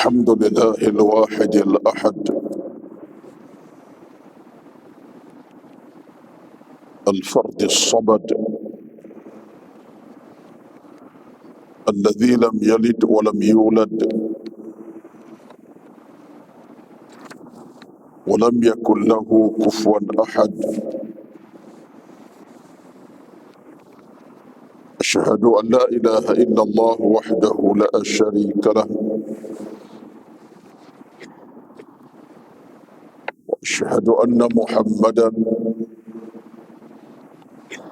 الحمد لله الواحد الأحد الفرد الصمد الذي لم يلد ولم يولد ولم يكن له كفوا أحد. أشهد أن لا إله إلا الله وحده لا شريك له، وأشهد أن محمدا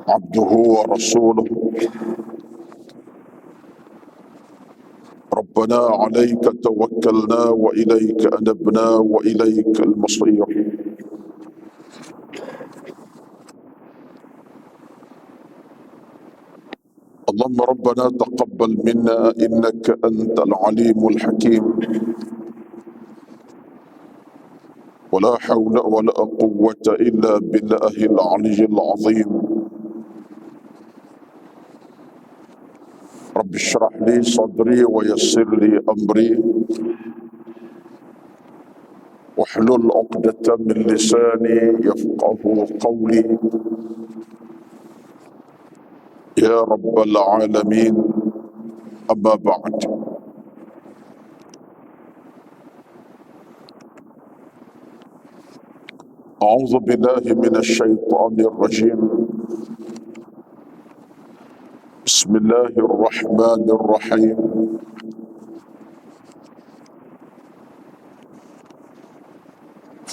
عبده ورسوله. ربنا عليك توكلنا وإليك أنبنا وإليك المصير. اللهم ربنا تقبل منا إنك أنت العليم الحكيم، ولا حول ولا قوة إلا بالله العلي العظيم. رب اشرح لي صدري ويسر لي أمري واحلل عقدة من لساني يفقه قولي يا رب العالمين. أما بعد، أعوذ بالله من الشيطان الرجيم. بسم الله الرحمن الرحيم.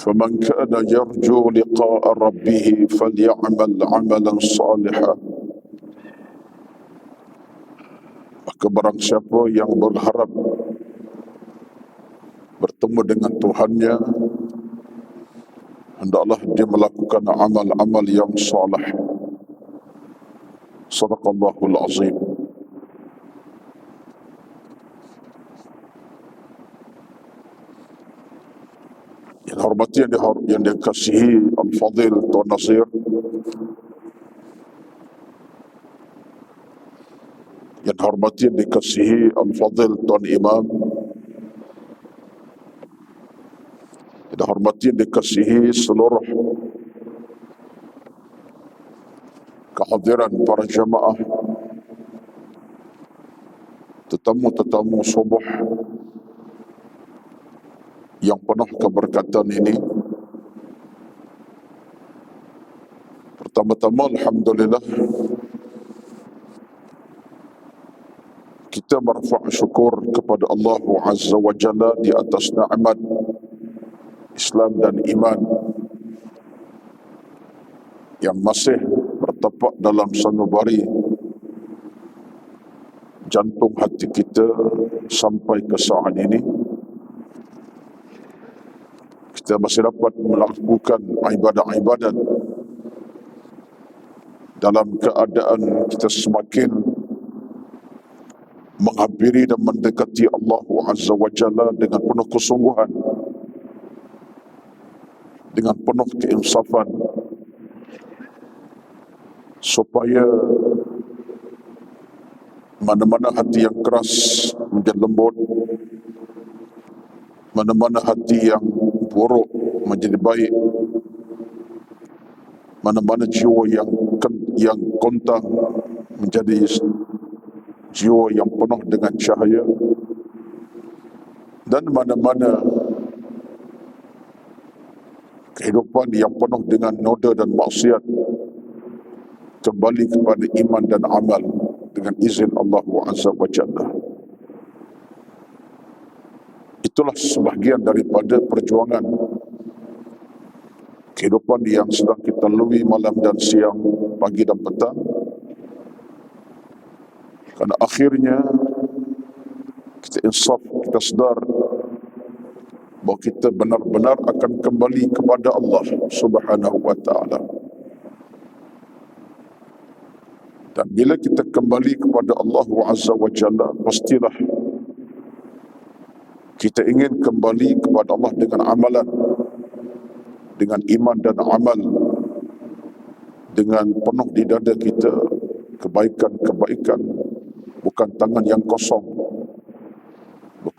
فمن كان يرجو لقاء ربه فليعمل عملا صالحا. Maka barang siapa yang berharap bertemu dengan Tuhannya, hendaklah dia melakukan amal-amal yang salih. Sadaqallahul azim. Yang hormati yang dikasihi Al-Fadhil Tuan Nasir, yang hormati yang dikasihi Al-Fadhil Tuan Imam, yang hormati yang dikasihi seluruh kehadiran para jamaah, tetamu-tetamu subuh yang penuh keberkatan ini. Pertama-tama, alhamdulillah, kita merfa' syukur kepada Allah Azza wa Jalla di atas nikmat Islam dan iman yang masih bertepak dalam sanubari jantung hati kita sampai ke saat ini. Kita masih dapat melakukan ibadat-ibadat dalam keadaan kita semakin menghampiri dan mendekati Allah Azza wa Jalla dengan penuh kesungguhan, dengan penuh keinsafan, supaya mana-mana hati yang keras menjadi lembut, mana-mana hati yang buruk menjadi baik, mana-mana jiwa yang kontang menjadi jiwa yang penuh dengan cahaya, dan mana-mana kehidupan yang penuh dengan noda dan maksiat kembali kepada iman dan amal dengan izin Allah Azza wa Jalla. Itulah sebahagian daripada perjuangan kehidupan yang sedang kita lalui malam dan siang, pagi dan petang. Karena akhirnya kita insaf, kita sedar bahawa kita benar-benar akan kembali kepada Allah Subhanahu wa ta'ala. Dan bila kita kembali kepada Allah Azza wa Jalla, pastilah kita ingin kembali kepada Allah dengan amalan, dengan iman dan amal, dengan penuh di dada kita kebaikan-kebaikan, bukan tangan yang kosong,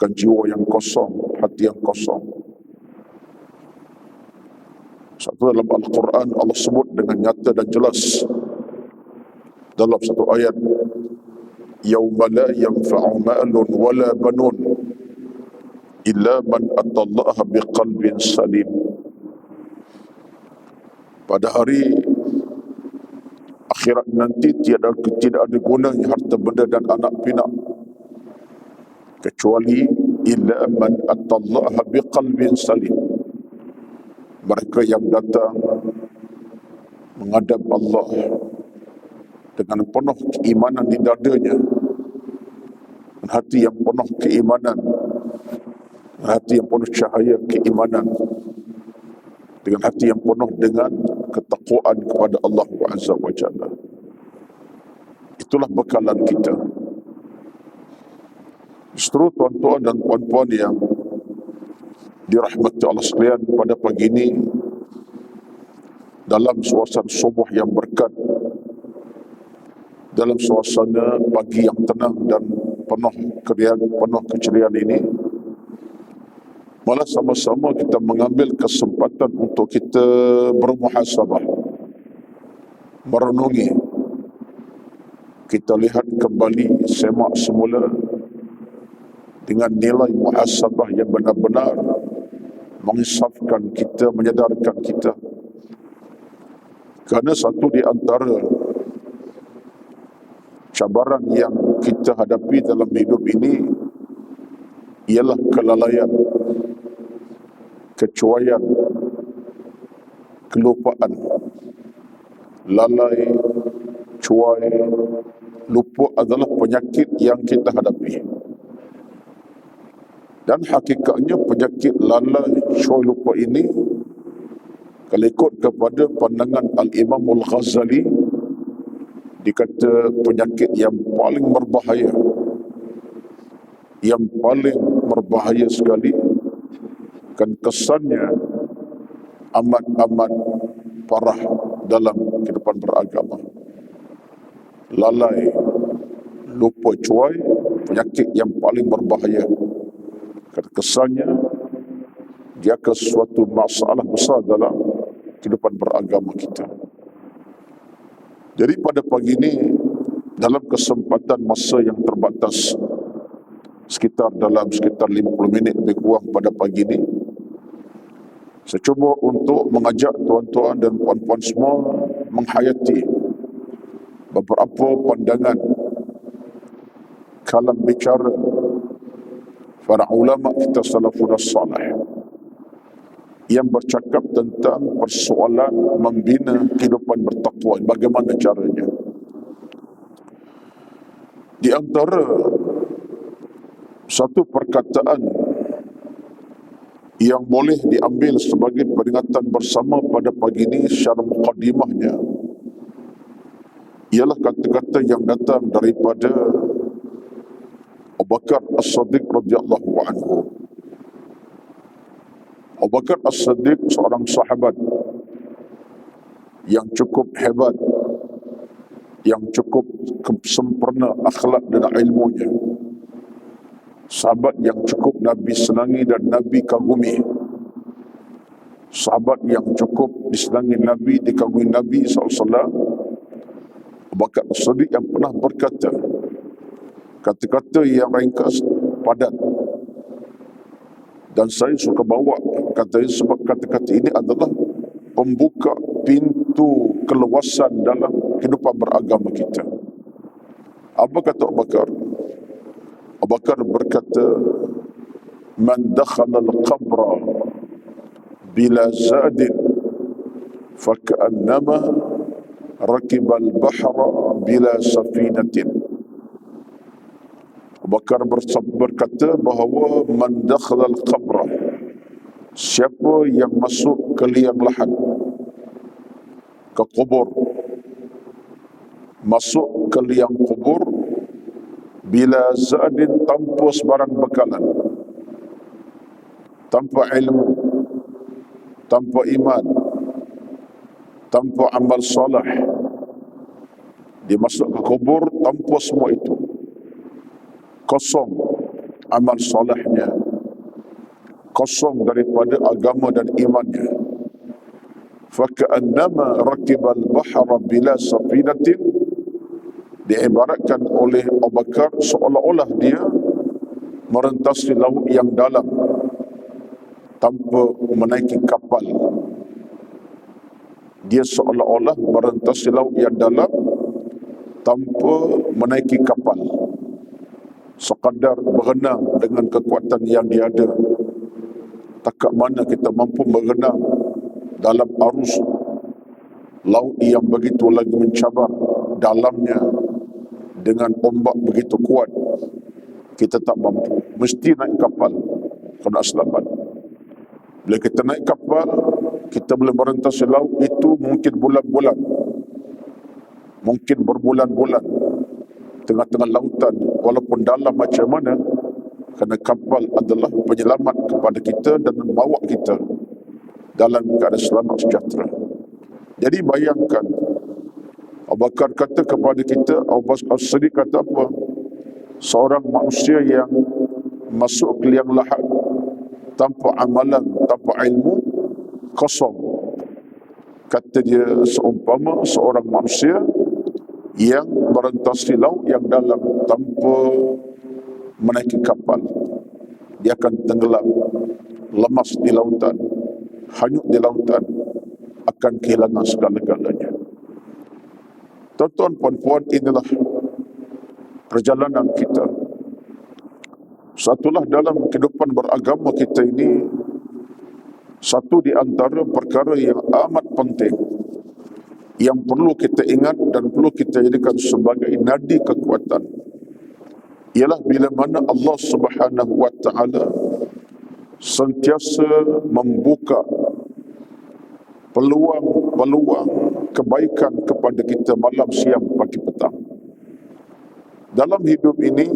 bukan jiwa yang kosong, hati yang kosong. Satu dalam Al-Quran Allah sebut dengan nyata dan jelas dalam satu ayat, yauma la yanfa'u malun wala banun illa man atallaha biqalbin salim. Pada hari akhirat nanti tidak ada gunanya harta benda dan anak pinak kecuali illa man atallaha biqalbin salim, mereka yang datang menghadap Allah dengan penuh keimanan di dadanya, dengan hati yang penuh keimanan, dengan hati yang penuh cahaya keimanan, dengan hati yang penuh dengan ketakwaan kepada Allah Azza wa Jalla. Itulah bekalan kita. Justru tuan-tuan dan puan-puan yang dirahmati Allah sekalian, pada pagi ini dalam suasana subuh yang berkat, dalam suasana pagi yang tenang dan penuh keceriaan ini, malah sama-sama kita mengambil kesempatan untuk kita bermuhasabah, merenungi. Kita lihat kembali, semak semula dengan nilai muhasabah yang benar-benar mengisafkan kita, menyadarkan kita. Kerana satu di antara cabaran yang kita hadapi dalam hidup ini ialah kelalaian, kecuaian, kelupaan. Lalai, cuai, lupa adalah penyakit yang kita hadapi. Dan hakikatnya penyakit lalai, cuai, lupa ini, kalau ikut kepada pandangan Al-Imam Al-Ghazali, dikata penyakit yang paling berbahaya, yang paling berbahaya sekali, kan kesannya amat-amat parah dalam kehidupan beragama. Lalai, lupa, cuai, penyakit yang paling berbahaya. Kesannya dia akan suatu masalah besar dalam kehidupan beragama kita. Jadi pada pagi ini, dalam kesempatan masa yang terbatas, sekitar 50 minit lebih kurang pada pagi ini, saya cuba untuk mengajak tuan-tuan dan puan-puan semua menghayati beberapa pandangan kalam bicara para ulama kita salafun salih yang bercakap tentang persoalan membina kehidupan bertakwa, bagaimana caranya. Di antara satu perkataan yang boleh diambil sebagai peringatan bersama pada pagi ini secara muqaddimahnya ialah kata-kata yang datang daripada Abu Bakar As-Siddiq radhiyallahu anhu. Abu Bakar As-Siddiq seorang sahabat yang cukup hebat, yang cukup sempurna akhlak dan ilmunya. Sahabat yang cukup Nabi senangi dan Nabi kagumi. Sahabat yang cukup disenangi Nabi, dikagumi Nabi SAW. Abu Bakar As-Siddiq yang pernah berkata kata-kata yang ringkas, padat, dan saya suka bawa kata ini sebab kata-kata ini adalah pembuka pintu keluasan dalam kehidupan beragama kita. Apa kata Abu Bakar? Abu Bakar berkata, man dakhala al-qabra bila zadin faka'annama rakiba al-bahra bila safinatin. Abu Bakar berkata bahawa man dakhala al-qabra, siapa yang masuk ke liang lahat, ke kubur, masuk ke liang kubur bila zadin, tanpa sebarang bekalan, tanpa ilmu, tanpa iman, tanpa amal soleh, dia masuk ke kubur tanpa semua itu, kosong, amal solehnya, kosong daripada agama dan imannya. Faka'annama rakibal bahra bila safinatin, diibaratkan oleh Abu Bakar seolah-olah dia merentasi laut yang dalam tanpa menaiki kapal. Dia seolah-olah merentasi laut yang dalam tanpa menaiki kapal, sekadar berenang dengan kekuatan yang dia ada. Takat mana kita mampu berenang dalam arus laut yang begitu lagi mencabar dalamnya dengan ombak begitu kuat. Kita tak mampu, mesti naik kapal kalau nak selamat. Bila kita naik kapal, kita boleh merentasi laut itu mungkin bulan-bulan, mungkin berbulan-bulan tengah-tengah lautan, walaupun dalam macam mana, kerana kapal adalah penyelamat kepada kita dan membawa kita dalam keadaan selamat sejahtera. Jadi bayangkan, Abu Bakar kata kepada kita, Abu Bakar As-Siddiq kata apa? Seorang manusia yang masuk ke liang lahat tanpa amalan, tanpa ilmu, kosong. Kata dia, seumpama seorang manusia yang merentasi laut yang dalam tanpa menaiki kapal. Dia akan tenggelam, lemas di lautan, hanyut di lautan, akan kehilangan segala-galanya. Tuan-tuan, puan-puan, inilah perjalanan kita. Satulah dalam kehidupan beragama kita ini, satu di antara perkara yang amat penting yang perlu kita ingat dan perlu kita jadikan sebagai nadi kekuatan, ialah bila mana Allah Subhanahu wa ta'ala sentiasa membuka peluang-peluang kebaikan kepada kita malam, siang, pagi, petang. Dalam hidup ini,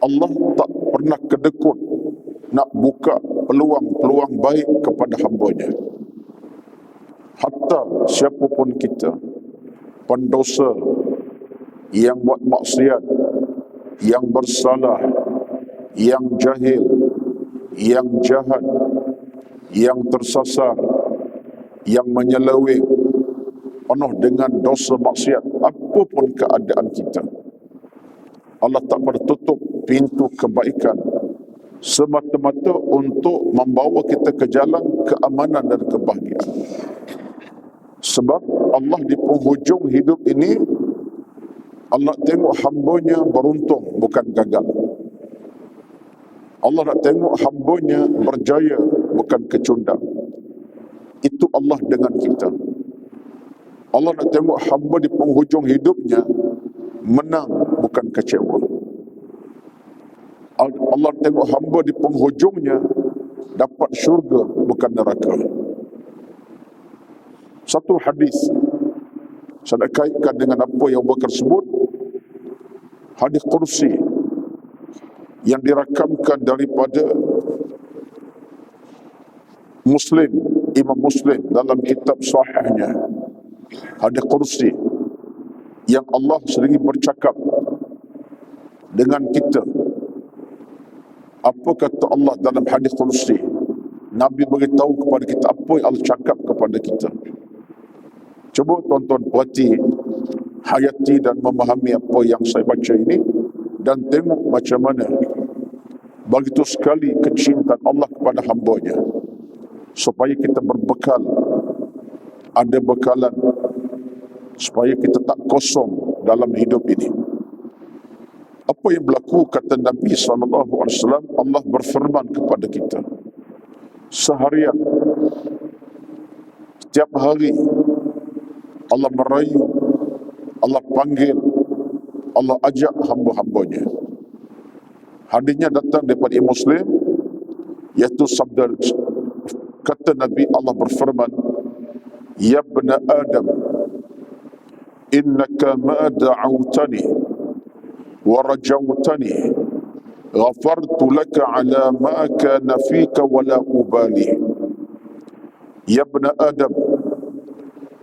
Allah tak pernah kedekut nak buka peluang-peluang baik kepada hamba-Nya. Hatta siapapun kita, pendosa, yang buat maksiat, yang bersalah, yang jahil, yang jahat, yang tersasar, yang menyeleweng, penuh dengan dosa maksiat, apapun keadaan kita, Allah tak pernah tutup pintu kebaikan semata-mata untuk membawa kita ke jalan keamanan dan kebahagiaan. Sebab Allah di penghujung hidup ini, Allah tengok hamba-Nya beruntung, bukan gagal. Allah nak tengok hamba-Nya berjaya, bukan kecundang. Itu Allah dengan kita. Allah nak tengok hamba di penghujung hidupnya menang, bukan kecewa. Allah tengok hamba di penghujungnya dapat syurga, bukan neraka. Satu hadis saya nak kaitkan dengan apa yang Abu Bakar sebut, hadis kursi yang dirakamkan daripada Muslim, Imam Muslim dalam kitab sahihnya. Hadis kursi yang Allah sendiri bercakap dengan kita. Apa kata Allah dalam hadis kursi? Nabi beritahu kepada kita apa yang Allah cakap kepada kita. Cuba tuan-tuan perhati, hayati dan memahami apa yang saya baca ini, dan tengok macam mana begitu sekali kecintaan Allah kepada hamba-Nya, supaya kita berbekal, ada bekalan, supaya kita tak kosong dalam hidup ini. Apa yang berlaku, kata Nabi SAW, Allah berfirman kepada kita seharian, setiap hari Allah merayu, Allah panggil, Allah ajak hamba-hambanya. Hadisnya datang daripada Imam Muslim, iaitu sabda, kata Nabi, Allah berfirman, Ya bna Adam, innaka ma da'awtani wa rajawtani ghafartu laka ala ma kana fika wa la ubali. Ya bna Adam,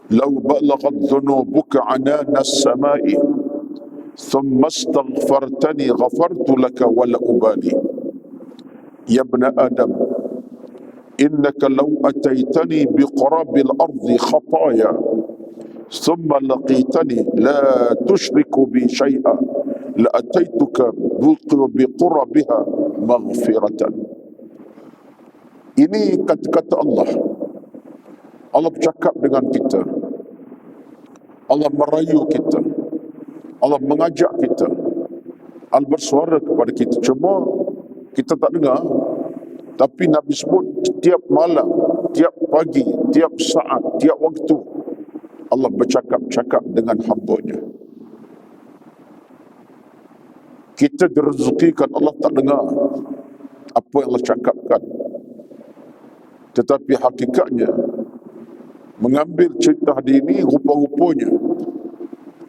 law balaghat dhunubuka anana as-sama'i thumma astaghfartani ghafartu laka wa la ubali. Ya ibna Adam, innaka law ataitani biqarabil ardi khataya thumma laqitani la tushriku bi syai'a la ataituka biqurabiha maghfiratan. Ini kata-kata Allah. Allah bercakap dengan kita. Allah merayu kita. Allah mengajak kita. Allah bersuara kepada kita. Cuma kita tak dengar. Tapi Nabi sebut setiap malam, tiap pagi, tiap saat, tiap waktu Allah bercakap-cakap dengan hamba-Nya. Kita direzekikan Allah tak dengar apa yang Allah cakapkan. Tetapi hakikatnya mengambil cerita hari ini, rupa-rupanya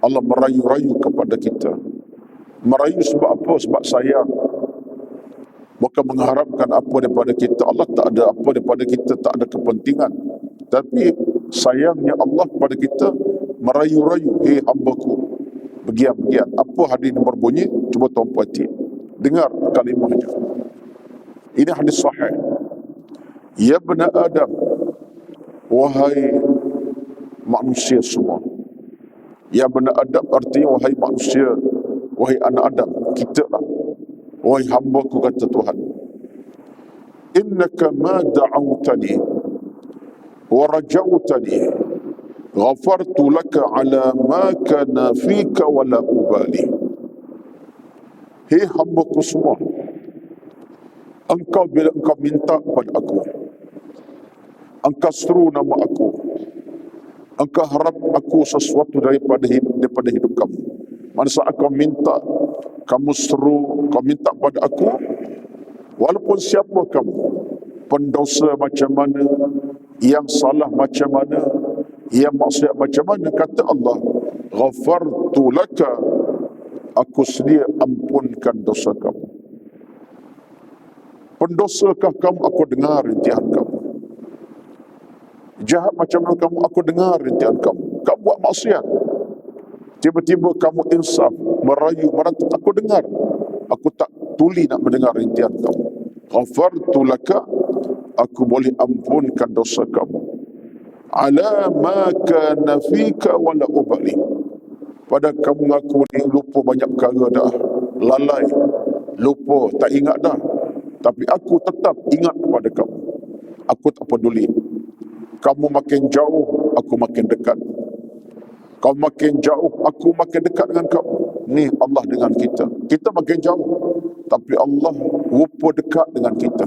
Allah merayu-rayu kepada kita. Merayu sebab apa? Sebab sayang. Bukan mengharapkan apa daripada kita. Allah tak ada apa daripada kita, tak ada kepentingan. Tapi sayangnya Allah kepada kita merayu-rayu, hei hambaku, begian-begian. Apa hadis ini berbunyi? Cuba tuan perhati. Dengar kalimahnya. Ini hadis sahih. Ya ibna Adam, wahai manusia semua. Ya ibna Adam artinya wahai manusia, wahai anak Adam, kita lah. Wahai hambaku, kata Tuhan, innaka ma da'awtani wa raja'utani ghafartu laka ala ma kana fika wa la ubali. Hei hambaku semua, engkau bila engkau minta pada aku, engkau seru nama aku, engkau harap aku sesuatu daripada hidup kamu. Mana saat kau minta, kamu seru, kau minta pada aku, walaupun siapa kamu, pendosa macam mana, yang salah macam mana, yang maksiat macam mana, kata Allah, ghafartu laka, aku sedia ampunkan dosa kamu. Pendosakah kamu, aku dengar rintihan kamu. Jahat macam mana kamu, aku dengar rintihan kamu. Kamu buat maksiat, tiba-tiba kamu insaf, merayu, merantuk, aku dengar. Aku tak tuli nak mendengar rintihan kamu. Ghafartu laka, aku boleh ampunkan dosa kamu. Ala ma kana fika wa la ubali. Pada kamu ngaku ni lupa banyak perkara dah, lalai, lupa, tak ingat dah. Tapi aku tetap ingat kepada kamu. Aku tak peduli. Kamu makin jauh, aku makin dekat. Kau makin jauh, aku makin dekat dengan kamu. Ni Allah dengan kita. Kita makin jauh, tapi Allah rupa dekat dengan kita.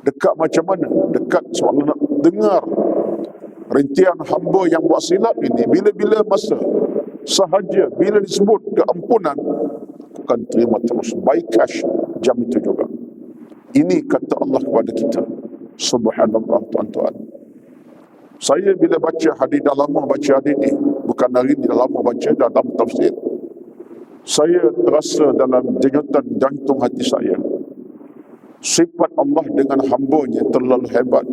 Dekat macam mana? Dekat sebab Allah nak dengar rintihan hamba yang buat silap ini. Bila-bila masa, sahaja bila disebut keampunan, aku akan terima terus. By cash, jam itu juga. Ini kata Allah kepada kita. Subhanallah, tuan-tuan. Saya bila baca hadis, dah lama baca hadis ni. Bukan hari ni, dah lama baca, dah dalam tafsir. Saya terasa dalam denyutan jantung hati saya, sifat Allah dengan hamba-Nya terlalu hebat.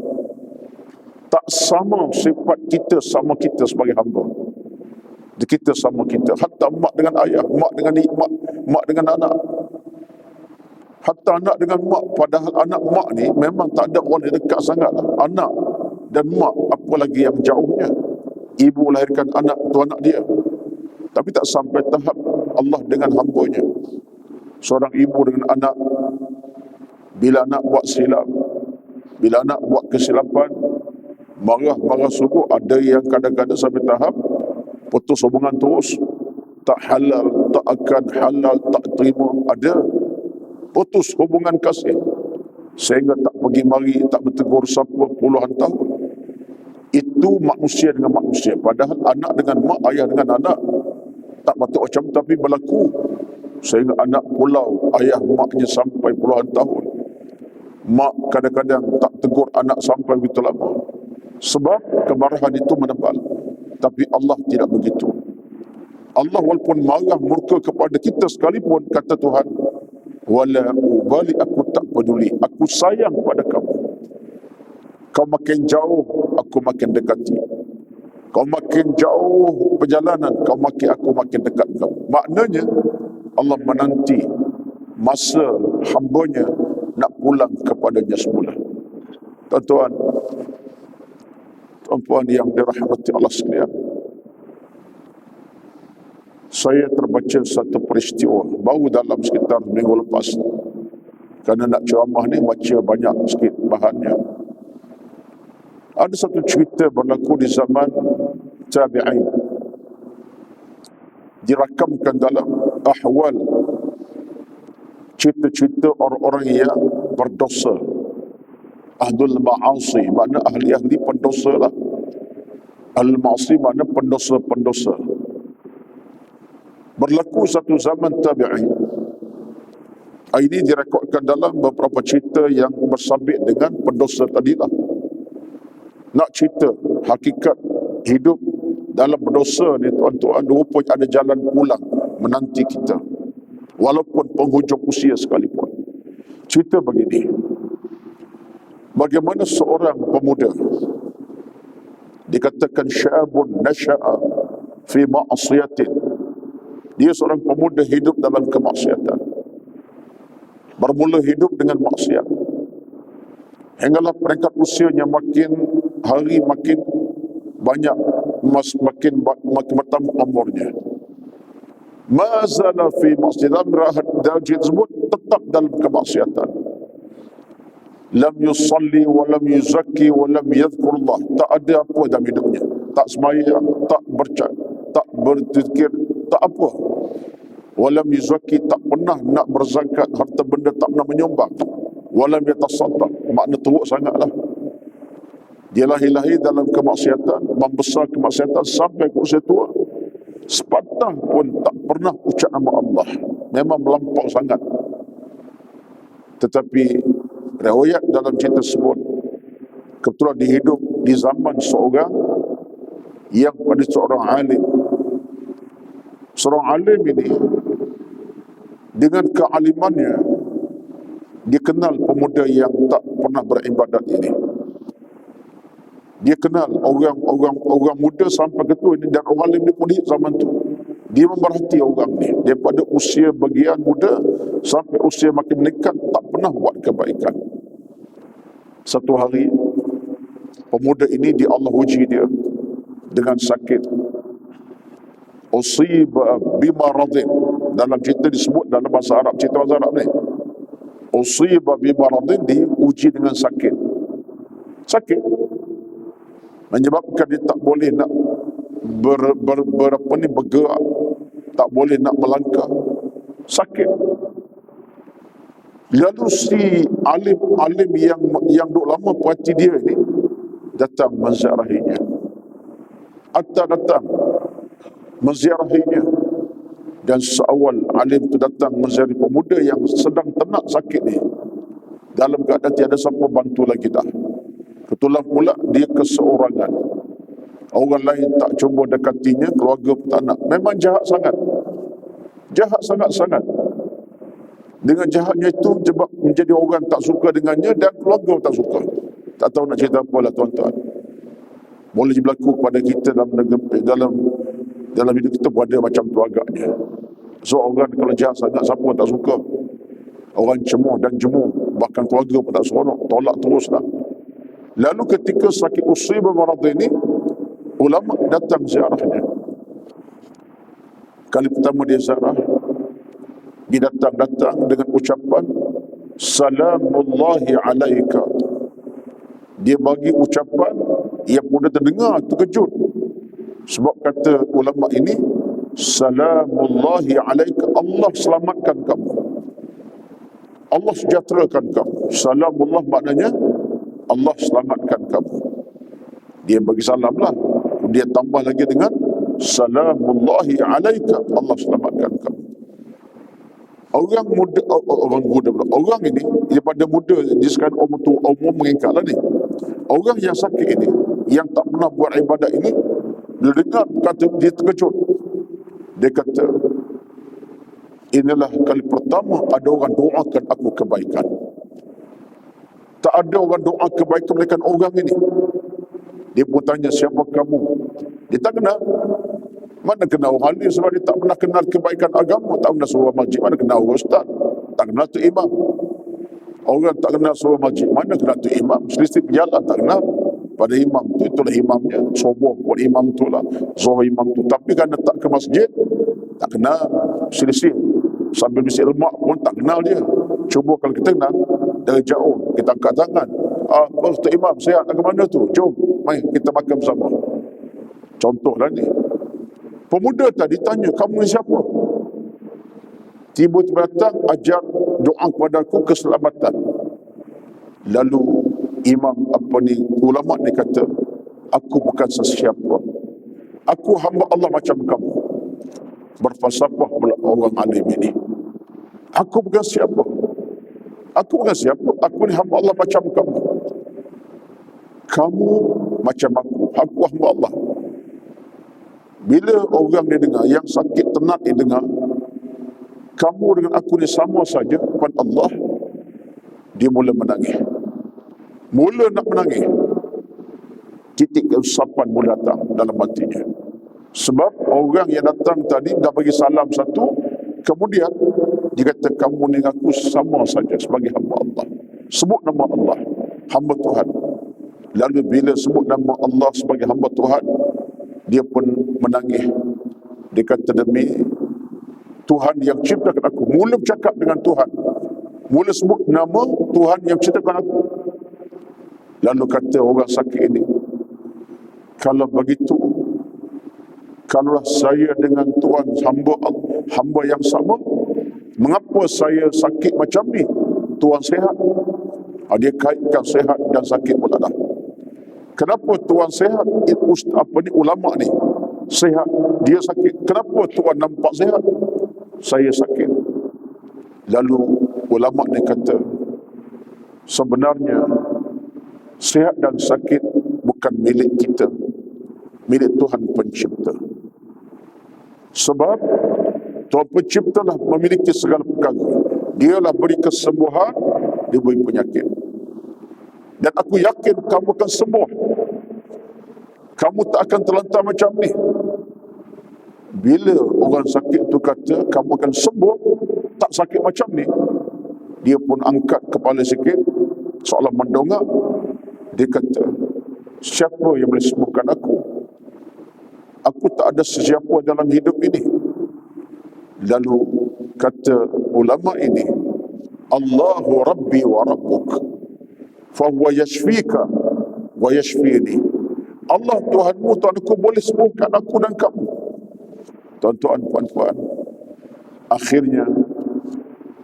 Tak sama sifat kita sama kita sebagai hamba. Kita sama kita. Hatta mak dengan ayah, mak dengan mak, mak dengan anak. Hatta anak dengan mak. Padahal anak mak ni memang tak ada orang yang dekat sangat. Anak dan mak, apa lagi yang jauhnya. Ibu lahirkan anak, tu anak dia. Tapi tak sampai tahap Allah dengan hamba-Nya. Seorang ibu dengan anak, bila anak buat silap, bila anak buat kesilapan, marah-marah sungguh. Ada yang kadang-kadang sampai tahap putus hubungan terus. Tak halal, tak akan halal, tak terima. Ada putus hubungan kasih, sehingga tak pergi mari, tak bertegur siapa puluhan tahun. Itu manusia dengan manusia. Padahal anak dengan mak, ayah dengan anak tak patut macam, tapi berlaku. Sehingga anak pulau ayah maknya sampai puluhan tahun. Mak kadang-kadang tak tegur anak sampai begitu lama. Sebab kemarahan itu menebal. Tapi Allah tidak begitu. Allah walaupun marah murka kepada kita sekalipun, kata Tuhan, wala ubali, aku tak peduli, aku sayang pada kamu. Kau makin jauh, aku makin dekati. Kau makin jauh perjalanan, aku makin dekat kau. Maknanya Allah menanti masa hambanya nak pulang kepadanya semula. Tuan-tuan, tuan-puan yang dirahmati Allah sekalian, saya terbaca satu peristiwa baru dalam sekitar minggu lepas. Kerana nak ceramah ni baca banyak sikit bahannya. Ada satu cerita berlaku di zaman tabi'in, dirakamkan dalam ahwal, cerita-cerita orang-orang yang berdosa, ahlul ma'asi, makna ahli-ahli pendosa lah. Al-ma'asi makna pendosa-pendosa. Berlaku satu zaman tabi'in. Ini direkodkan dalam beberapa cerita yang bersabit dengan pendosa tadilah. Nak cerita hakikat hidup dalam berdosa ni tuan-tuan, rupanya ada jalan pulang menanti kita, walaupun penghujung usia sekalipun. Cerita begini, bagaimana seorang pemuda dikatakan syabun nasya'a fi ma'asiyatin. Dia seorang pemuda hidup dalam kemaksiatan, bermula hidup dengan maksiat, hinggalah peringkat usianya makin hari makin banyak, makin bertambah umurnya. Mazala fi maksiatan, darjah tersebut tetap dalam kemaksiatan. Lam yusalli wa lam yuzakki wa lam yadhkurullah. Tak ada apa dalam hidupnya, tak sembahyang, tak tak berzikir, tak apa. Walam yuzaki, tak pernah nak berzakat harta benda, tak pernah menyumbang. Walam yatasaddaq, makna teruk sangatlah. Dia lahir-lahir dalam kemaksiatan, membesar kemaksiatan sampai ke usia tua, sepatah pun tak pernah ucap nama Allah. Memang melampau sangat. Tetapi riwayat dalam cerita tersebut kebetulan dihidup di zaman seorang yang pada seorang alim. Seorang alim ini dengan kealimannya dia kenal pemuda yang tak pernah beribadat ini. Dia kenal orang muda sampai ke tua ini, dan orang alim ni pun di zaman tu. Dia memerhati orang ni daripada usia bagian muda sampai usia makin meningkat, tak pernah buat kebaikan. Satu hari pemuda ini Allah uji dia dengan sakit. Usiba bimaradin, dalam cerita disebut dalam bahasa Arab, cerita bahasa Arab ni, usiba bimaradin, diuji dengan sakit menyebabkan dia tak boleh nak bergerak, tak boleh nak melangkah, sakit. Lalu si alim yang duk lama perhati dia ini datang menziarahinya. Datang menziarahinya, dan seawal alim itu datang menziarahi pemuda yang sedang tenat sakit ni dalam keadaan tiada siapa bantu lagi dah. Kebetulan pula dia keseorangan, orang lain tak cuba dekatinya, keluarga pun tak nak. Memang jahat sangat dengan jahatnya itu, sebab menjadi orang tak suka dengannya dan keluarga tak suka. Tak tahu nak cerita apalah tuan-tuan. Boleh berlaku kepada kita dalam hidup kita pun ada macam tu agaknya. So orang kalau jahat sangat, siapa tak suka? Orang cemuh dan jemu, bahkan keluarga pun tak seronok, tolak teruslah. Lalu ketika sakit usibah marad ini, ulama datang ziarahnya. Kali pertama dia ziarah, dia datang dengan ucapan salamullahi alaika. Dia bagi ucapan yang mudah terdengar, terkejut. Sebab kata ulama ini, salamullahi alaika, Allah selamatkan kamu, Allah sejahterakan kamu. Salamullah maknanya Allah selamatkan kamu. Dia bagi salam lah, dia tambah lagi dengan salamullahi alaika, Allah selamatkan kamu. Orang ini daripada muda, dia sekarang umur meningkat lah ni. Orang yang sakit ini, yang tak pernah buat ibadat ini, dia dengar kata, dia terkejut. Dia kata, inilah kali pertama ada orang doakan aku kebaikan. Tak ada orang doa kebaikan melainkan orang ini. Dia pun tanya, siapa kamu? Dia tak kenal. Mana kenal orang alim sebab dia tak pernah kenal kebaikan agama, tak pernah suruh masjid. Mana kenal orang ustaz, tak kenal tu imam. Orang tak kenal suruh masjid, mana kenal tu imam. Selisih berjalan tak kenal. Pada imam tu, itulah imamnya. Subuh buat imam tu lah, zuhur imam tu. Tapi kerana tak ke masjid, tak kenal. Selisih. Sambil bisik lemak pun tak kenal dia. Cuba kalau kita kenal dari jauh, kita angkat tangan. Ustaz Imam, sihat nak ke mana tu? Jom, mari kita makan bersama. Contohlah ni. Pemuda tadi tanya, kamu ni siapa? Tiba-tiba datang ajar doa kepada aku keselamatan. Lalu ulama ni kata, aku bukan sesiapa. Aku hamba Allah macam kamu. Berfalsafah pula orang alim ini. Aku bukan siapa. Aku bukan siapa. Aku ni hamba Allah macam kamu. Kamu macam aku hamba Allah. Bila orang dia dengar, yang sakit tenat dia dengar, kamu dengan aku ni sama saja depan Allah, dia mula menangis. Mula nak menangis. Titik keusapan mula datang dalam hatinya. Sebab orang yang datang tadi dah bagi salam satu, kemudian dia kata, kamu ni aku sama saja sebagai hamba Allah. Sebut nama Allah, hamba Tuhan. Lalu bila sebut nama Allah sebagai hamba Tuhan, dia pun menangis. Dia kata, demi Tuhan yang ciptakan aku. Mula bercakap dengan Tuhan, mula sebut nama Tuhan yang ciptakan aku. Lalu kata orang sakit ini, kalau begitu, kalaulah saya dengan Tuhan hamba yang sama, mengapa saya sakit macam ni? Tuhan sihat. Dia kaitkan sihat dan sakit pula dah. Kenapa Tuhan sihat? Ulama ni sihat, dia sakit. Kenapa Tuhan nampak sihat? Saya sakit. Lalu ulama ni kata, sebenarnya sihat dan sakit bukan milik kita, milik Tuhan pencipta. Sebab Tuhan pencipta lah memiliki segala perkara. Dialah beri kesembuhan, dia beri penyakit. Dan aku yakin kamu akan sembuh. Kamu tak akan terlantar macam ni. Bila orang sakit tu kata kamu akan sembuh, tak sakit macam ni, dia pun angkat kepala sikit seolah mendongak. Dia kata, siapa yang boleh sembuhkan aku? Aku tak ada sesiapa dalam hidup ini. Lalu kata ulama ini, Allahu Rabbi wa Rabbuk, fahuwa yashfika wa yashfini. Allah Tuhanmu, Tuhanku boleh sembuhkan aku dan kamu. Tuan-tuan, puan-puan, akhirnya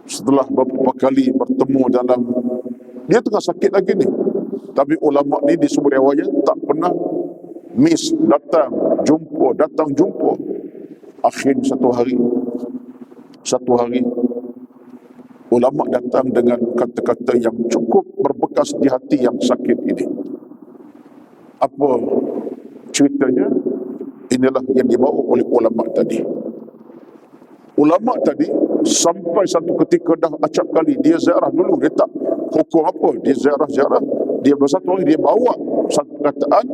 setelah beberapa kali bertemu dalam, dia tengah sakit lagi ni, tapi ulama ni di sumber riwayat tak pernah miss, datang jumpa. Akhirnya satu hari ulama datang dengan kata-kata yang cukup berbekas di hati yang sakit ini. Apa ceritanya? Inilah yang dibawa oleh ulama tadi. Ulama tadi sampai satu ketika dah acap kali dia ziarah dulu, dia tak hukum apa, dia ziarah, dia bersatu hari dia bawa satu perkataan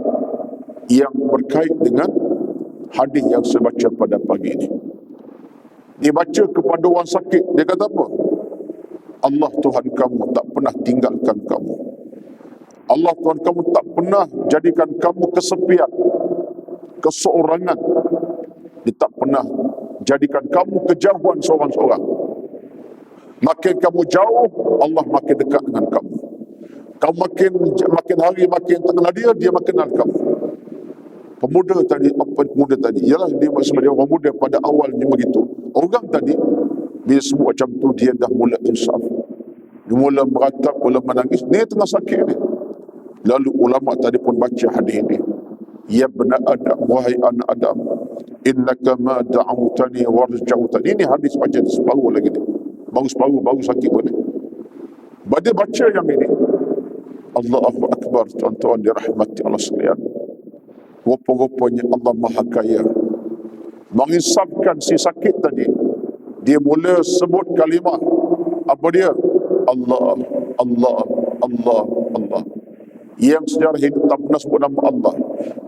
yang berkait dengan hadis yang saya baca pada pagi ini. Dia baca kepada orang sakit, dia kata apa? Allah Tuhan kamu tak pernah tinggalkan kamu. Allah Tuhan kamu tak pernah jadikan kamu kesepian, keseorangan. Dia tak pernah jadikan kamu kejauhan seorang-seorang. Makin kamu jauh, Allah makin dekat dengan kamu. Kamu makin hari makin tak kenal dia makin kenal kamu. Pemuda tadi, ialah dia sebagai orang muda pada awalnya begitu. Orang tadi bila sebut macam tu, dia dah mula insaf. Dia mula meratap, mula menangis. Dia tengah sakit ni. Lalu ulama tadi pun baca hadis ini. Ya bena Adam, wahai anak Adam, innaka ma da'awtani warja'utani. Ini hadis baca separuh lagi ni. Baru sakit pun ni. Dia baca yang ini. Allahu Akbar, tuan-tuan dirahmati Allah sekalian. Rupa-rupanya Allah Maha Kaya menginsafkan si sakit tadi. Dia mula sebut kalimah. Apa dia? Allah, Allah, Allah, Allah. Yang sejarah hidup tak pernah sebut nama Allah.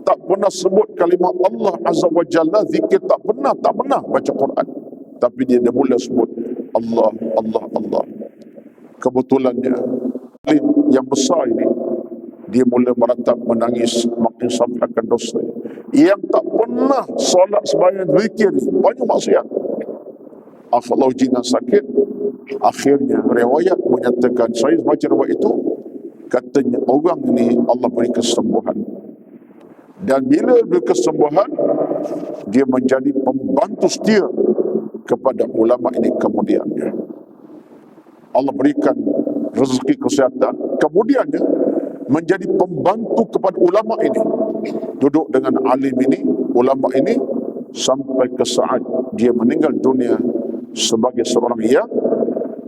tak pernah sebut kalimah Allah Azza wa Jalla, zikir tak pernah baca Quran. Tapi dia mula sebut Allah, Allah, Allah. Kebetulannya alim yang besar ini, dia mula meratap, menangis, makin sampaikan dosa. Yang tak pernah solat sembahyang zikir ni, banyak maksiat. Kalau jingan sakit, akhirnya riwayat menyatakan, saya baca riwayat itu, katanya orang ini Allah beri kesembuhan. Dan bila beri kesembuhan, dia menjadi pembantu setia kepada ulama ini kemudiannya. Allah berikan rezeki kesihatan, kemudiannya menjadi pembantu kepada ulama ini. Duduk dengan alim ini, ulama ini, sampai ke saat dia meninggal dunia sebagai seorang yang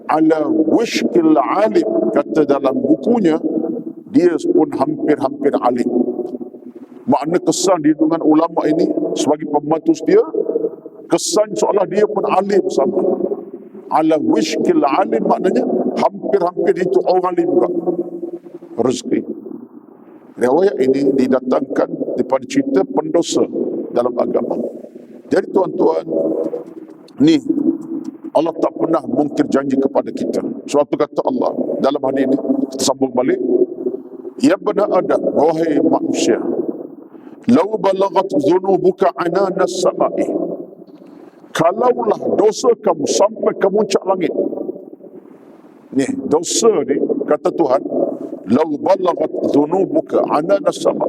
ala wishkil alim. Kata dalam bukunya, dia pun hampir-hampir alim. Makna kesan dia dengan ulama ini sebagai pembantu dia, kesan seolah dia pun alim sama. Ala wishkil alim maknanya hampir-hampir itu orang alim juga. Rezeki. Riwayat ini didatangkan daripada cerita pendosa dalam agama. Jadi tuan-tuan, ni Allah tak pernah mungkir janji kepada kita. Suatu kata Allah dalam hadis ini, kita sambung balik. Ya bani Adam, wahai manusia, law balagat dhunubuka ananas sama'i, kalaulah dosa kamu sampai ke puncak langit. Ni dosa ni, kata Tuhan, law balagat dhunubuka ananas sama',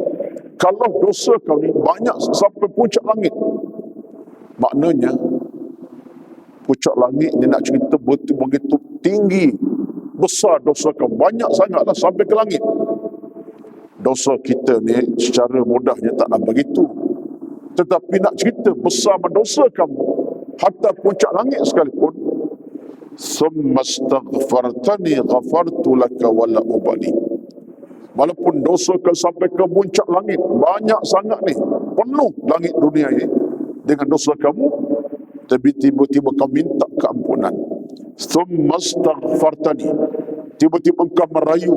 kalau dosa kamu ni banyak sampai puncak langit. Maknanya puncak langit ni nak cerita begitu tinggi, besar dosa kamu, banyak sangatlah sampai ke langit. Dosa kita ni secara mudahnya tak nak begitu, tetapi nak cerita besar dosa kamu hatta puncak langit sekalipun, summa astaghfartani ghafartu laka wala ubali. Walaupun dosa kau sampai ke puncak langit, banyak sangat ni, penuh langit dunia ini dengan dosa kamu, tapi tiba-tiba kau minta keampunan. Summa astaghfartani, tiba-tiba engkau merayu,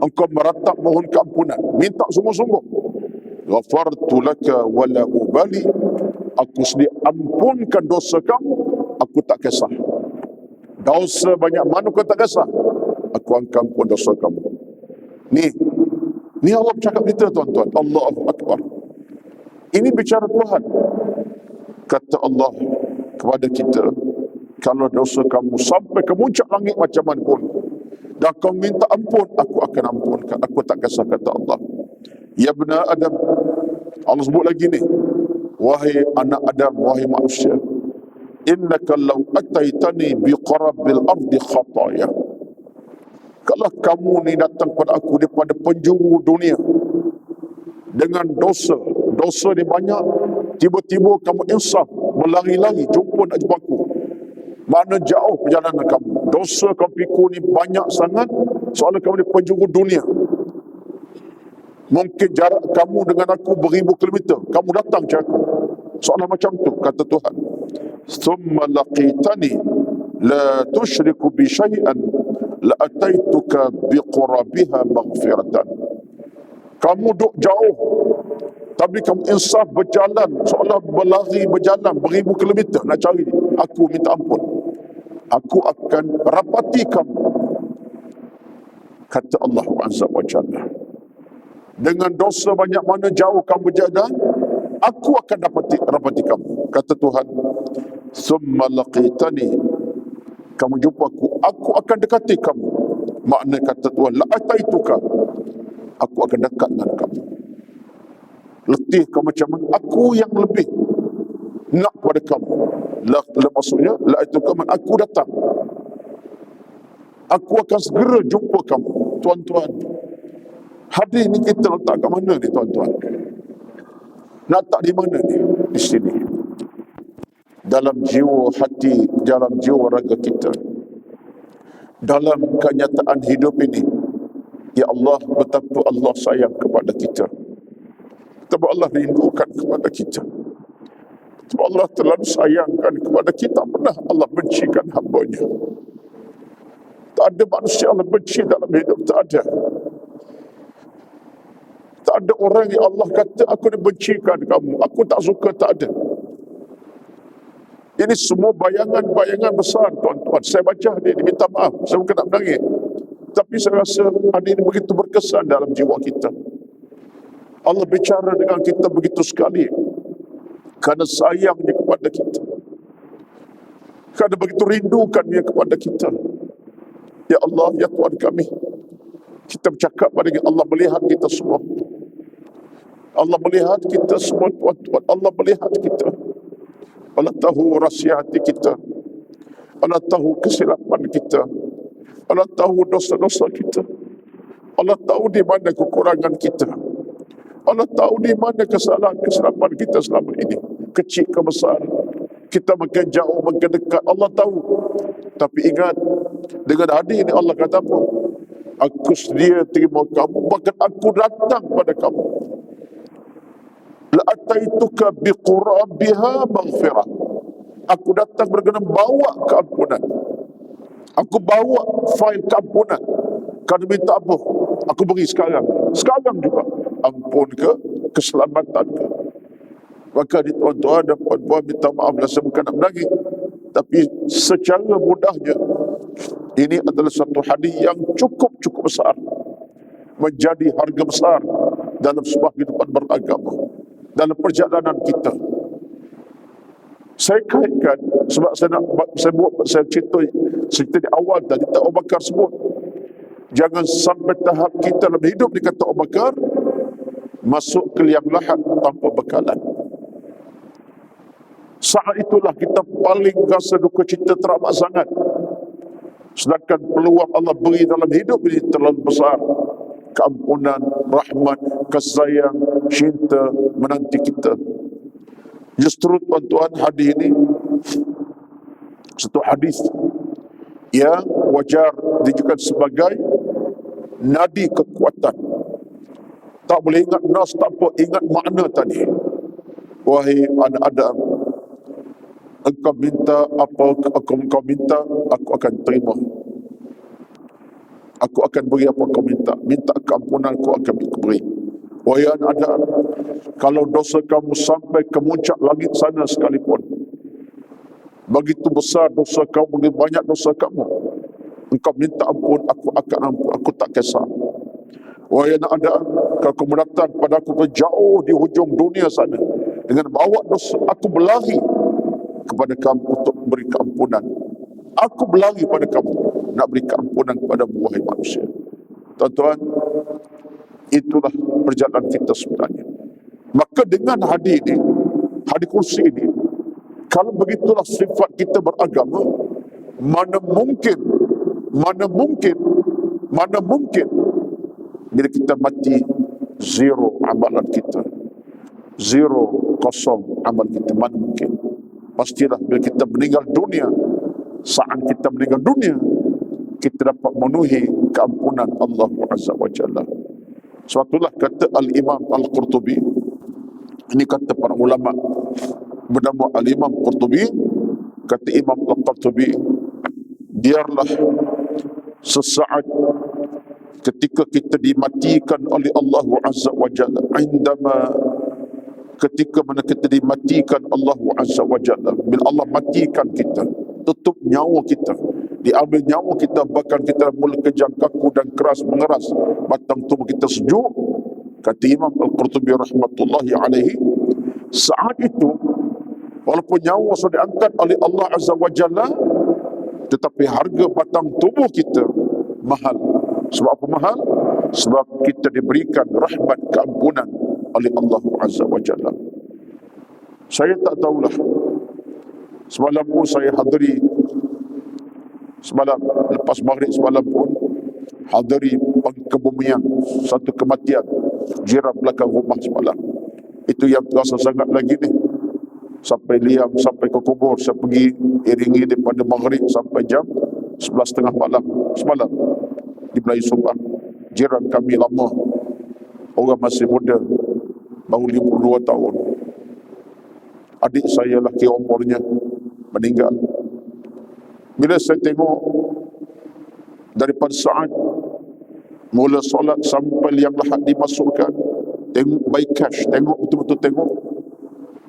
engkau meratap mohon keampunan, minta sungguh-sungguh. Ghafartu laka wala ubali, aku sedia ampunkan dosa kamu, aku tak kisah. Dosa banyak mana kau tak kisah, aku akan ampun dosa kamu. Ni Allah bercakap kita tuan-tuan. Allahu Akbar. Ini bicara Tuhan. Kata Allah kepada kita, kalau dosa kamu sampai ke puncak langit macam mana pun, dan kau minta ampun, aku akan ampunkan, aku tak kisah, kata Allah. Ya bani Adam, Allah sebut lagi ni, wahai anak Adam, wahai manusia, innaka law ataitani biqarabil ardi khataya, kalau kamu ni datang pada aku daripada penjuru dunia dengan dosa ni banyak, tiba-tiba kamu insaf, berlari-lari jumpa nak jumpa aku, mana jauh perjalanan kamu, dosa kamu pikul ni banyak sangat, soalnya kamu di penjuru dunia, mungkin jarak kamu dengan aku beribu kilometer, kamu datang ke aku, soalnya macam tu, kata Tuhan. Thumma laqitani la tushriku bi syai'an la ataituka biqurabiha maghfiratan. Kamu duduk jauh, tapi kamu insaf berjalan, seolah berlari berjalan beribu kilometer nak cari aku, minta ampun, aku akan rapati kamu, kata Allah Azza wa Jalla. Dengan dosa banyak mana jauh kamu berjalan, aku akan rapati kamu, kata Tuhan. Summa laqitani, kamu jumpa aku akan dekati kamu. Makna kata Tuhan, la ataituka, aku akan dekat dengan kamu. Letih kamu macam mana, aku yang lebih nak pada kamu. Maksudnya, la ataituka, aku datang, aku akan segera jumpa kamu. Tuan-tuan, hadis ni kita letak kat mana ni tuan-tuan? Nak tak di mana ni? Di sini, dalam jiwa hati, dalam jiwa raga kita, dalam kenyataan hidup ini. Ya Allah, betapa Allah sayang kepada kita, betapa Allah rindukan kepada kita, betapa Allah terlalu sayangkan kepada kita. Pernah Allah bencikan hamba-Nya? Tak ada manusia Allah benci dalam hidup, tak ada. Tak ada orang yang Allah kata aku dibencikan kamu, aku tak suka, tak ada. Ini semua bayangan-bayangan besar, tuan-tuan. Saya baca hadis ini, minta maaf, saya bukan nak menangis. Tapi saya rasa hadis ini begitu berkesan dalam jiwa kita. Allah bicara dengan kita begitu sekali kerana sayangnya kepada kita, kerana begitu rindukannya kepada kita. Ya Allah, ya Tuhan kami, kita bercakap pada Allah melihat kita semua. Allah melihat kita semua, tuan-tuan. Allah melihat kita. Allah tahu rahsia hati kita. Allah tahu kesilapan kita. Allah tahu dosa-dosa kita. Allah tahu di mana kekurangan kita. Allah tahu di mana kesalahan-kesilapan kita selama ini. Kecil ke besar, kita makin jauh, makin dekat, Allah tahu. Tapi ingat, dengan hadis ini Allah kata apa? Aku sedia terima kamu, bahkan aku datang pada kamu. La'ataituka biqurabiha maghfirah. Aku datang berkenan bawa keampunan. Aku bawa fail keampunan. Kerana minta apa? Aku beri sekarang. Sekarang juga. Ampun ke, keselamatan ke. Maka di tuan-tuan dan puan-puan, minta maaf lah, saya bukan nak menangis. Tapi secara mudahnya, ini adalah satu hadis yang cukup besar. Menjadi harga besar dalam sebuah kehidupan beragama. Dalam perjalanan kita. Saya kaitkan, sebab saya cerita di awal tadi, tak Abu Bakar sebut. Jangan sampai tahap kita dalam hidup ni, kata Abu Bakar, masuk ke liang lahat tanpa bekalan. Saat itulah kita paling rasa duka cita teramat sangat. Sedangkan peluang Allah beri dalam hidup ini terlalu besar. Keampunan, rahmat, kasih sayang, cinta menanti kita. Justru tuan-tuan, hadis ini satu hadis yang wajar dijadikan sebagai nadi kekuatan. Tak boleh ingat nas, tak apa, ingat makna tadi. Wahai anak Adam, engkau minta apa engkau minta, aku akan terima. Aku akan beri apa kau minta. Minta keampunan, aku akan beri. Wahai anak Adam, kalau dosa kamu sampai ke puncak langit sana sekalipun, begitu besar dosa kamu, begitu banyak dosa kamu, engkau minta ampun, aku akan ampun, aku tak kisah. Wahai anak Adam, kalau kamu datang pada aku jauh di hujung dunia sana, dengan bawa dosa, aku berlari kepada kamu untuk beri keampunan. Aku berlari pada kamu nak beri keampunan kepada wahai manusia. Tuan-tuan, itulah perjalanan kita sebenarnya. Maka dengan hadis ini, hadis kursi ini, kalau begitulah sifat kita beragama, mana mungkin bila kita mati, zero amalan kita, zero, kosong amal kita, mana mungkin. Pastilah bila kita meninggal dunia, saat kita meninggal dunia, kita dapat memenuhi keampunan Allah Azza wa Jalla. Suatulah kata Al-Imam Al-Qurtubi, ini kata para ulama bernama Al-Imam Qurtubi, kata Imam Al-Qurtubi, biarlah sesaat ketika kita dimatikan oleh Allah Azza wa Jalla, ketika mana kita dimatikan Allah Azza wa Jalla, bila Allah matikan kita, tutup nyawa kita, diambil nyawa kita, bahkan kita mula kejang kaku dan keras mengeras, batang tubuh kita sejuk, kata Imam Al-Qurtubi rahmatullahi alaihi, saat itu walaupun nyawa sudah diangkat oleh Allah Azza wa Jalla, tetapi harga batang tubuh kita mahal. Sebab apa mahal? Sebab kita diberikan rahmat keampunan oleh Allah Azza wa Jalla. Saya tak tahulah, semalam pun saya hadiri, semalam lepas maghrib semalam pun hadiri kebumian satu kematian jiran belakang rumah semalam. Itu yang terasa sangat lagi ni. Sampai liam, sampai ke kubur, saya pergi iringi daripada maghrib sampai jam 11.30 malam semalam di Melayu Subang. Jiran kami lama, orang masih muda, baru 52 tahun. Adik saya laki umurnya meninggal. Bila saya tengok daripada saat mula solat sampai liang lahat dimasukkan, tengok by cash, tengok betul-betul tengok,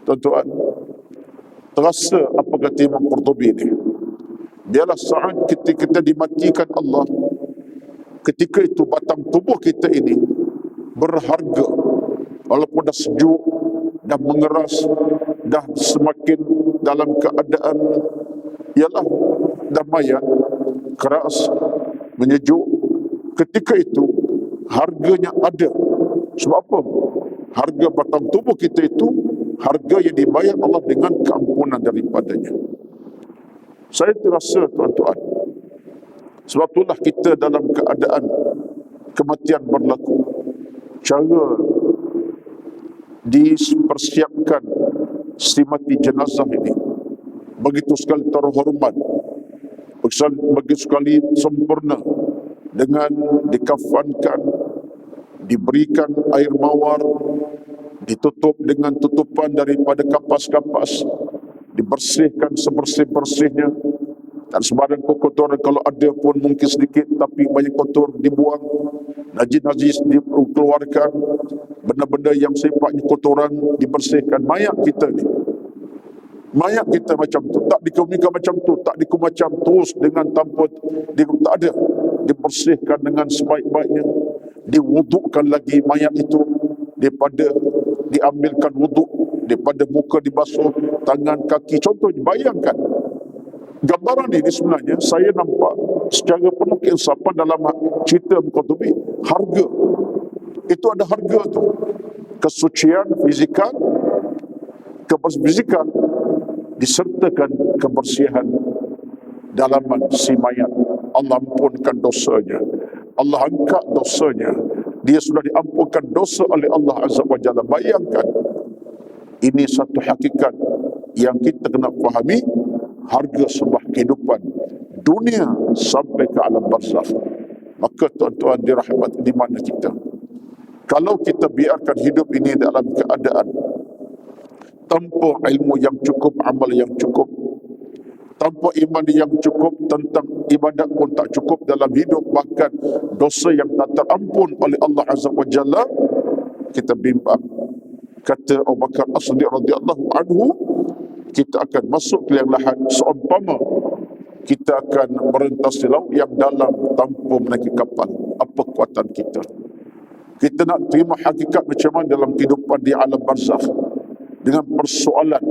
tuan-tuan, terasa apa kata Imam Qurtubi ni. Biarlah saat kita dimatikan Allah, ketika itu batang tubuh kita ini berharga, walaupun dah sejuk, dah mengeras, dah semakin dalam keadaan ialah dah mayat, keras, menyejuk. Ketika itu harganya ada. Sebab apa? Harga batang tubuh kita itu harga yang dibayar Allah dengan keampunan daripadanya. Saya terasa, tuan-tuan, sebab itulah kita dalam keadaan kematian berlaku, cara dipersiapkan si mati jenazah ini begitu sekali terhormat, begitu sekali sempurna, dengan dikafankan, diberikan air mawar, ditutup dengan tutupan daripada kapas-kapas, dibersihkan sebersih-bersihnya, dan sebarang kotoran kalau ada pun mungkin sedikit tapi banyak kotor dibuang, najis-najis dikeluarkan, benda-benda yang sifatnya kotoran dibersihkan. Mayat kita ni, mayat kita macam tu, tak dikemukakan macam tu, tak dikemukakan macam terus dengan tanpa tak ada, dibersihkan dengan sebaik-baiknya, diwudukkan lagi mayat itu, daripada diambilkan wuduk, daripada muka dibasuh, tangan, kaki. Contohnya, bayangkan gambaran ini sebenarnya saya nampak secara penuh keinsafan dalam cerita Qurtubi. Harga itu ada harga tu, kesucian fizikal, kebersihan disertakan kebersihan dalaman si mayat. Allah ampunkan dosanya, Allah angkat dosanya, dia sudah diampunkan dosa oleh Allah Azza wa Jalla. Bayangkan, ini satu hakikat yang kita kena fahami, harga sebuah kehidupan dunia sampai ke alam barzakh. Maka tuan-tuan dirahmat di mana kita, kalau kita biarkan hidup ini dalam keadaan tanpa ilmu yang cukup, amal yang cukup, tanpa iman yang cukup, tentang ibadat pun tak cukup dalam hidup, bahkan dosa yang tak terampun oleh Allah Azza wa Jalla, kita bimbang. Kata Abu Bakar As-Siddiq radhiyallahu anhu, kita akan masuk ke liang lahat seumpama kita akan merentasi laut yang dalam tanpa menaiki kapal. Apa kekuatan kita? Kita nak terima hakikat macam mana dalam kehidupan di alam barzakh, dengan persoalan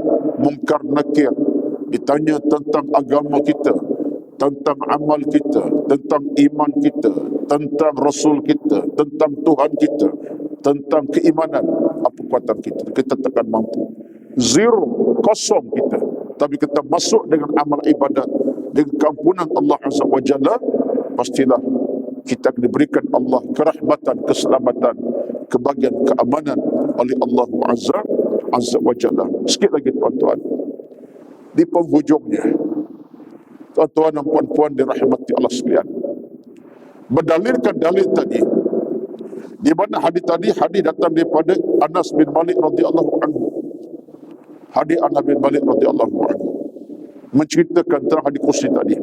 mungkar nakir, ditanya tentang agama kita, tentang amal kita, tentang iman kita, tentang Rasul kita, tentang Tuhan kita, tentang keimanan. Apa kekuatan kita? Kita takkan mampu. Zero, kosong kita. Tapi kita masuk dengan amal ibadat, dengan keampunan Allah Azza wa Jalla, pastilah kita akan diberikan Allah kerahmatan, keselamatan, kebahagiaan, keamanan oleh Allah Azza wa Jalla. Sikit lagi tuan-tuan, di penghujungnya, tuan-tuan dan puan-puan dirahmati Allah sekalian, berdalilkan dalil tadi, di mana hadis tadi, hadis datang daripada Anas bin Malik radhiyallahu anhu. Hadis Anas bin Malik radhiyallahu anhu menceritakan tentang hadis kursi tadi.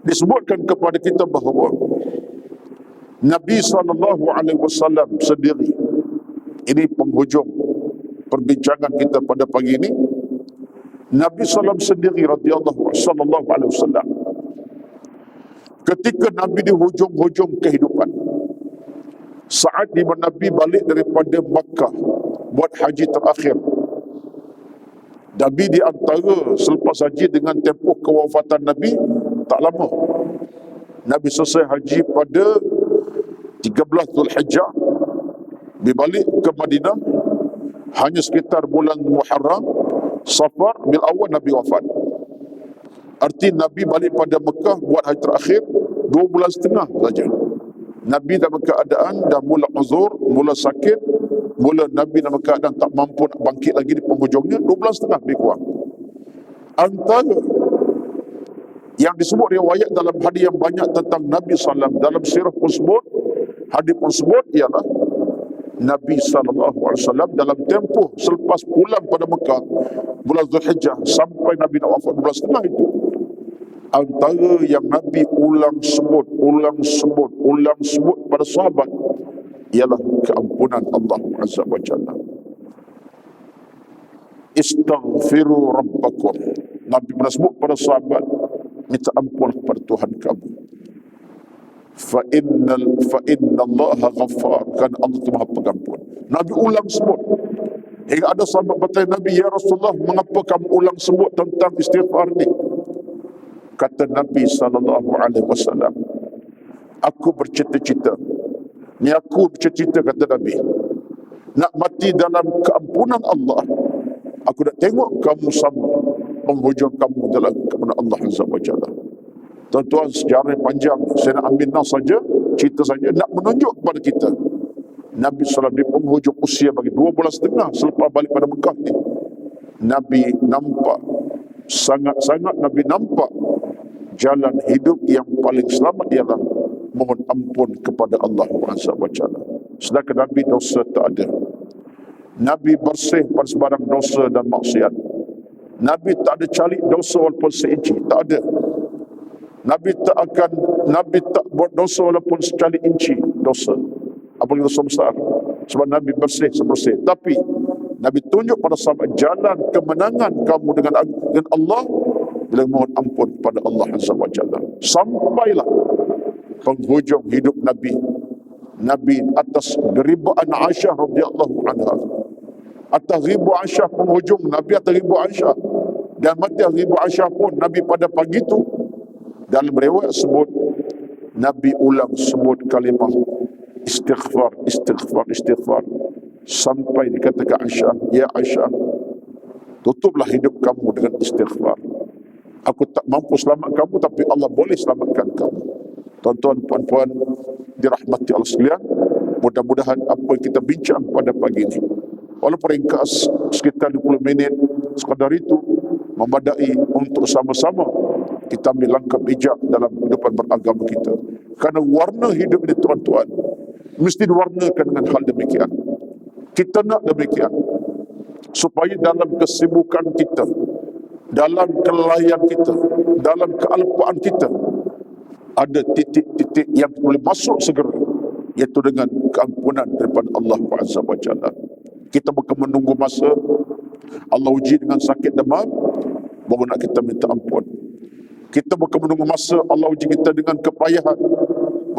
Disebutkan kepada kita bahawa Nabi SAW sendiri, ini penghujung perbincangan kita pada pagi ini, Nabi SAW sendiri radhiyallahu alaihi wasallam, ketika Nabi di hujung-hujung kehidupan, saat di mana Nabi balik daripada Makkah buat haji terakhir, Nabi di antara selepas haji dengan tempoh kewafatan Nabi tak lama, Nabi selesai haji pada 13 Zulhijjah, dibalik ke Madinah hanya sekitar bulan Muharram, Safar, bil awal Nabi wafat. Arti Nabi balik pada Mekah buat haji terakhir 2 bulan setengah saja. Nabi dalam keadaan dah mula uzur, mula sakit, mula Nabi dalam keadaan tak mampu nak bangkit lagi di penghujungnya, 2 bulan setengah lebih kurang. Antara yang disebut riwayat dalam hadis yang banyak tentang Nabi SAW, dalam sirah pun sebut, hadis pun sebut, ialah Nabi SAW dalam tempoh selepas pulang pada Mekah bulan Zulhijjah sampai Nabi nak wafat 2 bulan setengah itu, antara yang Nabi ulang sebut pada sahabat ialah keampunan Allah Azza wa Jalla. Istaghfiru rabbakum. Nabi pernah sebut pada sahabat, minta ampun kepada Tuhan kamu. Fa inna Allah ghaffar, kan Allah itu Maha Pengampun. Nabi ulang sebut. Hingga ada sahabat bertanya Nabi, ya Rasulullah, mengapa kamu ulang sebut tentang istighfar ni? Kata Nabi SAW, aku bercita-cita. Ni aku bercita-cita, kata Nabi, nak mati dalam keampunan Allah. Aku nak tengok kamu sama penghujung kamu dalam keampunan Allah Azza wa Jalla. Tuan-tuan, sejarah yang panjang, saya nak ambil nas saja, cerita saja, nak menunjuk kepada kita. Nabi SAW di penghujung usia bagi 2 bulan setengah selepas balik pada Mekah ni, Nabi nampak, sangat-sangat Nabi nampak jalan hidup yang paling selamat ialah mohon ampun kepada Allah Azza wa Jalla. Sedangkan Nabi dosa tak ada. Nabi bersih pada sebarang dosa dan maksiat. Nabi tak ada calik dosa walaupun seinci, tak ada. Nabi tak buat dosa walaupun secalik inci dosa, apalagi dosa besar, sebab Nabi bersih sebersih. Tapi Nabi tunjuk pada sahabat jalan kemenangan kamu dengan Allah bila mohon ampun kepada Allah Azza wa Jalla. Sampailah penghujung hidup Nabi atas ribaan Aisyah radhiyallahu anha. Atas ribu Aisyah penghujung Nabi, atas ribu Aisyah, dan mati ribu Aisyah pun Nabi pada pagi itu, dalam riwayat sebut Nabi ulang sebut kalimah istighfar sampai dikatakan Aisyah, ya Aisyah, tutuplah hidup kamu dengan istighfar. Aku tak mampu selamat kamu, tapi Allah boleh selamatkan kamu. Tuan-tuan, puan-puan dirahmati Allah sekalian, mudah-mudahan apa yang kita bincang pada pagi ini, walaupun ringkas sekitar 20 minit, sekadar itu memadai untuk sama-sama kita ambil langkah bijak dalam kehidupan beragama kita. Kerana warna hidup ini, tuan-tuan, mesti diwarnakan dengan hal demikian. Kita nak demikian supaya dalam kesibukan kita, dalam kelelayan kita, dalam kealpaan kita, ada titik-titik yang boleh masuk segera, iaitu dengan keampunan daripada Allah Azza wa Jalla. Kita bukan menunggu masa Allah uji dengan sakit demam baru nak kita minta ampun. Kita bukan menunggu masa Allah uji kita dengan kepayahan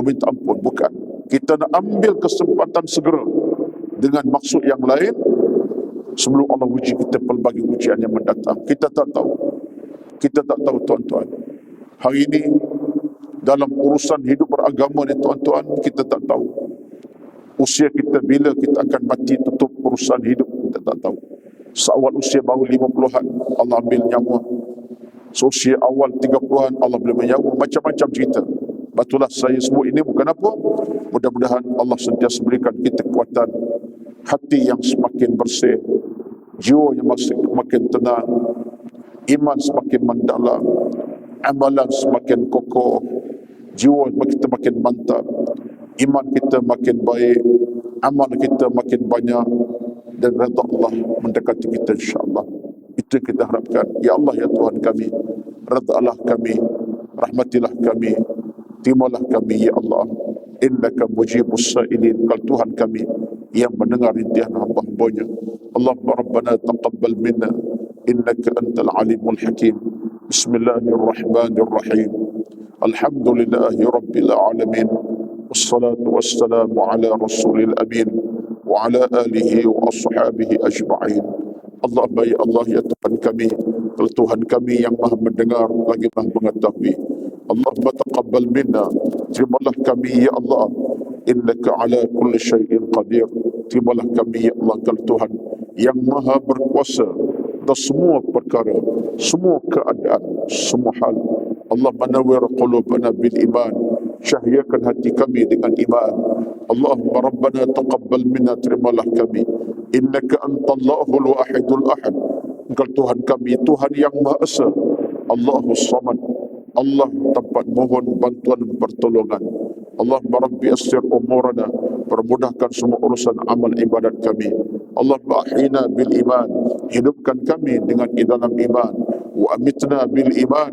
meminta ampun, bukan. Kita nak ambil kesempatan segera dengan maksud yang lain sebelum Allah uji kita pelbagai ujian yang mendatang. Kita tak tahu tuan-tuan. Hari ini dalam urusan hidup beragama ni, tuan-tuan, kita tak tahu usia kita bila kita akan mati, tutup urusan hidup, kita tak tahu. Seawal usia baru 50-an Allah ambil nyawa, seusia awal 30-an Allah boleh menyawa, macam-macam cerita. Batulah saya sebut ini bukan apa, mudah-mudahan Allah sentiasa berikan kita kekuatan hati yang semakin bersih, jiwa yang semakin tenang, iman semakin mendalam, amalan semakin kokoh, jiwa kita makin mantap, iman kita makin baik, amal kita makin banyak, dan redha Allah mendekati kita insya-Allah. Itu yang kita harapkan. Ya Allah, ya Tuhan kami, redhalah kami, rahmatilah kami, terimalah kami ya Allah. Innaka mujibus sa'ilin, kal Tuhan kami yang mendengar rintihan hamba-hambanya. Allahumma rabbana taqabbal minna innaka antal alimul hakim. Bismillahirrahmanirrahim. Alhamdulillahi rabbil alamin. Wassalatu wassalamu ala rasulil amin wa ala alihi wa ashabihi ajma'in. Allahumma ya Allah, ya Tuhan kami, Tuhan kami yang maha mendengar lagi maha mengetahui. Allahumma taqabbal minna, terimalah kami ya Allah, innaka ala kulli syai'in qadir. Terimalah kami ya Allah, kal Tuhan yang maha berkuasa atas semua perkara, semua keadaan, semua hal. Allah manawwir qulubana bil iman, cahyakan hati kami dengan iman. Allahumma rabbana taqabbal minna, terimalah kami, innaka antallahul wahidul ahad. Engkau Tuhan kami, Tuhan yang Maha Esa, Allahus Samad, Allah tempat mohon bantuan dan pertolongan. Allahumma rabbi yassir umurana, permudahkan semua urusan amal ibadat kami. Allahumma ahyina bil iman, hidupkan kami dengan dalam iman. Wa amitna bil iman,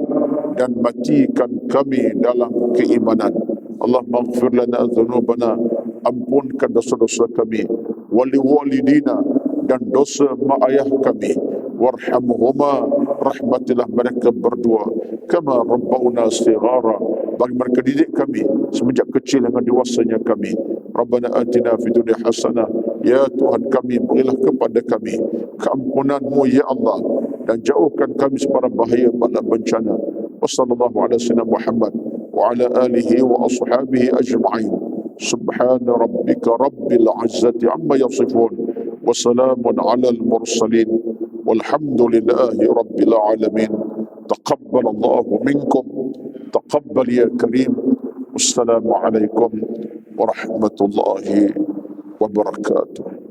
dan matikan kami dalam keimanan. Allahumma ighfir lana dhunubana, ampunkan dosa-dosa kami, wali-walidina dan dosa mak ayah kami, warhamhuma, rahmatilah mereka berdua, kama rabbuna shighara, bagi mereka didik kami semenjak kecil dengan dewasanya kami. Rabbana atina fid dunya hasanah, ya Tuhan kami, berilah kepada kami keampunan-Mu ya Allah, dan jauhkan kami sebarang bahaya bala bencana. Wassallallahu ala sayyidina Muhammad wa ala alihi wa ashabihi ajma'in. Subhana rabbika rabbil izzati amma yasifun, wa salamun ala al-mursalin, walhamdulillahi rabbil alamin. Taqabbal Allahu minkum, taqabbal ya karim. Wassalamu alaikum warahmatullahi wabarakatuh.